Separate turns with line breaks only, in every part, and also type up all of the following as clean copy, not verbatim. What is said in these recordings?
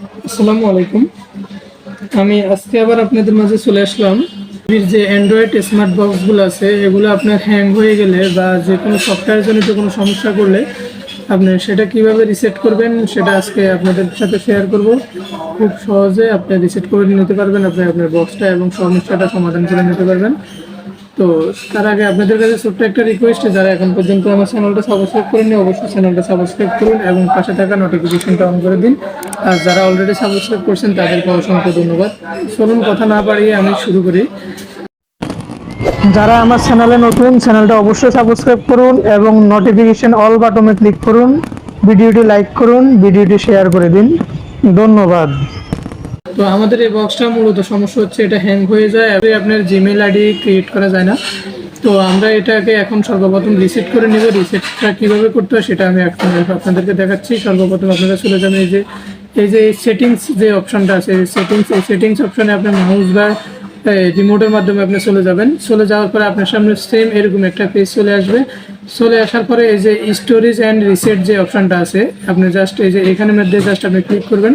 আসসালামু আলাইকুম। আমি আজকে আবার আপনাদের মাঝে চলে আসলাম। এর যে অ্যান্ড্রয়েড স্মার্ট বক্সগুলো আছে এগুলো আপনার হ্যাং হয়ে গেলে বা যে কোনো সফটওয়্যার জনিত কোনো সমস্যা করলে আপনি সেটা কিভাবে রিসেট করবেন সেটা আজকে আপনাদের সাথে শেয়ার করব। খুব সহজে আপনি রিসেট করে নিতে পারবেন, আপনি আপনার বক্সটা এবং সমস্যাটা সমাধান করে নিতে পারবেন। তো তার আগে আপনাদের কাছে ছোট্ট একটা রিকোয়েস্ট, যারা এখন পর্যন্ত আমার চ্যানেলটা সাবস্ক্রাইব করেননি অবশ্যই চ্যানেলটা সাবস্ক্রাইব করুন এবং পাশে থাকা নোটিফিকেশনটা অন করে দিন। আর যারা অলরেডি সাবস্ক্রাইব করছেন তাদেরকে অসংখ্য ধন্যবাদ। চলুন কথা না বাড়িয়ে আমি শুরু করি। যারা আমার চ্যানেলে নতুন, চ্যানেলটা অবশ্যই সাবস্ক্রাইব করুন এবং নোটিফিকেশন অল বাটনে ক্লিক করুন। ভিডিওটি লাইক করুন, ভিডিওটি শেয়ার করে দিন। ধন্যবাদ। তো আমাদের এই বক্সটা মূলত সমস্যা হচ্ছে এটা হ্যাং হয়ে যায়, আপনার জিমেইল আইডি ক্রিয়েট করা যায় না। তো আমরা এটাকে এখন সর্বপ্রথম রিসেট করে নেব। রিসেটটা কীভাবে করতে হয় সেটা আমি এখন আপনাদেরকে দেখাচ্ছি। সর্বপ্রথম আপনারা চলে যাবেন এই যে সেটিংস যে অপশনটা আছে, এই সেটিংস অপশনে আপনার মাউস বা রিমোটের মাধ্যমে আপনি চলে যাবেন। চলে যাওয়ার পরে আপনার সামনে সেম এরকম একটা পেজ চলে আসবে। চলে আসার পরে এই যে স্টোরেজ অ্যান্ড রিসেট যে অপশনটা আছে, আপনি জাস্ট এই যে এখানের মধ্যে জাস্ট আপনি ক্লিক করবেন।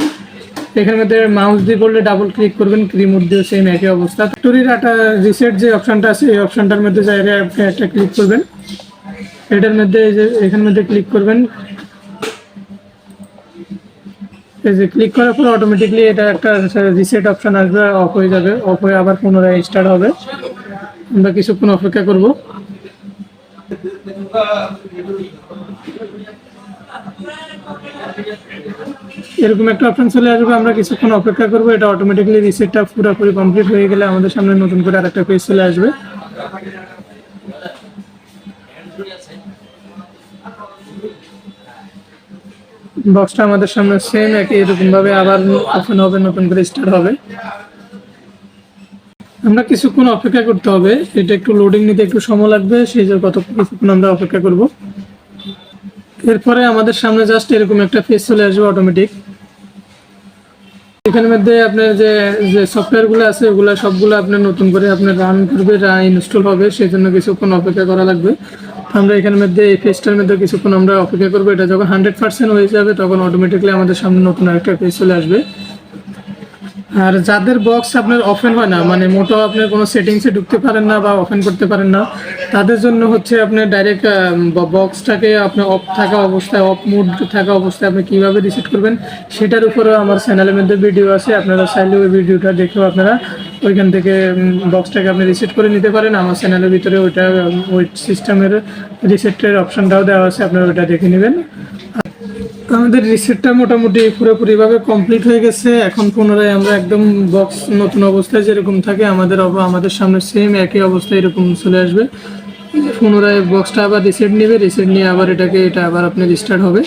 এখানের মধ্যে মাউস দিয়ে করলে ডাবল ক্লিক করবেন, রিমোট দিয়ে সেম একই অবস্থা। স্টোরি ডাটা রিসেট যে অপশনটা আছে এই অপশনটার মধ্যে যাইলে আপনি একটা ক্লিক করবেন। এটার মধ্যে এই যে এখানের মধ্যে ক্লিক করবেন। এই যে ক্লিক করার পর অটোমেটিকলি এটা একটা রিসেট অপশন আসবে, অফ হয়ে যাবে। অফ হয়ে আবার পুনরায় স্টার্ট হবে। আমরা কিছুক্ষণ অপেক্ষা করব। এরকম একটা অপশন চলে আসবে, আমরা কিছুক্ষণ অপেক্ষা করব। এটা অটোমেটিকলি রিসেটটা পুরোপুরি কমপ্লিট হয়ে গেলে আমাদের সামনে নতুন করে আরেকটা পেজ চলে আসবে। বক্সটা আমাদের সামনে সেম একই এরকম ভাবে আবার ওপেন হবে, নতুন করে স্টার্ট হবে। আমরা কিছুক্ষণ অপেক্ষা করতে হবে, এটা একটু লোডিং নিতে একটু সময় লাগবে, সেই জন্য কিছুক্ষণ আমরা অপেক্ষা করব। এরপরে আমাদের সামনে জাস্ট এরকম একটা পেজ চলে আসবে অটোমেটিক। এখানের মধ্যে আপনার যে যে সফটওয়্যারগুলো আছে ওগুলো সবগুলো আপনার নতুন করে আপনার রান করবে, ইনস্টল হবে, সেই জন্য কিছুক্ষণ অপেক্ষা করা লাগবে। আমরা এখানের মধ্যে এই পেজটার মধ্যে কিছুক্ষণ আমরা অপেক্ষা করবো। এটা যখন 100% হয়ে যাবে তখন অটোমেটিকলি আমাদের সামনে নতুন আরেকটা পেজ চলে আসবে। আর যাদের বক্স আপনার ওপেন হয় না, মানে মোটেও আপনার কোনো সেটিংসে ঢুকতে পারেন না বা ওপেন করতে পারেন না, তাদের জন্য হচ্ছে আপনার ডাইরেক্ট বক্সটাকে আপনার অফ থাকা অবস্থায়, অফ মুড থাকা অবস্থায় আপনি কীভাবে রিসেট করবেন সেটার উপরেও আমার চ্যানেলের মধ্যে ভিডিও আছে। আপনারা চাইলে ওই ভিডিওটা দেখেও আপনারা ওইখান থেকে বক্সটাকে আপনি রিসেট করে নিতে পারেন। আমার চ্যানেলের ভিতরে ওইটা ওই সিস্টেমের রিসেটের অপশানটাও দেওয়া আছে, আপনারা ওইটা দেখে নেবেন। আমাদের রিসেটটা মোটামুটি পুরোপুরিভাবে কমপ্লিট হয়ে গেছে। এখন পুনরায় আমরা একদম বক্স নতুন অবস্থায় যেরকম থাকে আমাদের সামনে সেম একই অবস্থায় এরকম চলে আসবে। পুনরায় বক্সটা আবার রিসেট নেবে, রিসেট নিয়ে আবার এটা আবার আপনার রিস্টার্ট হবে।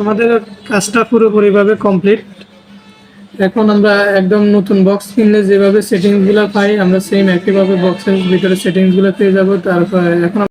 আমাদের কাজটা পুরোপুরিভাবে কমপ্লিট। এখন আমরা একদম নতুন বক্স কিনলে যেভাবে সেটিংসগুলো পাই আমরা সেম একইভাবে বক্সের ভিতরে সেটিংসগুলো পেয়ে যাবো। তারপর এখন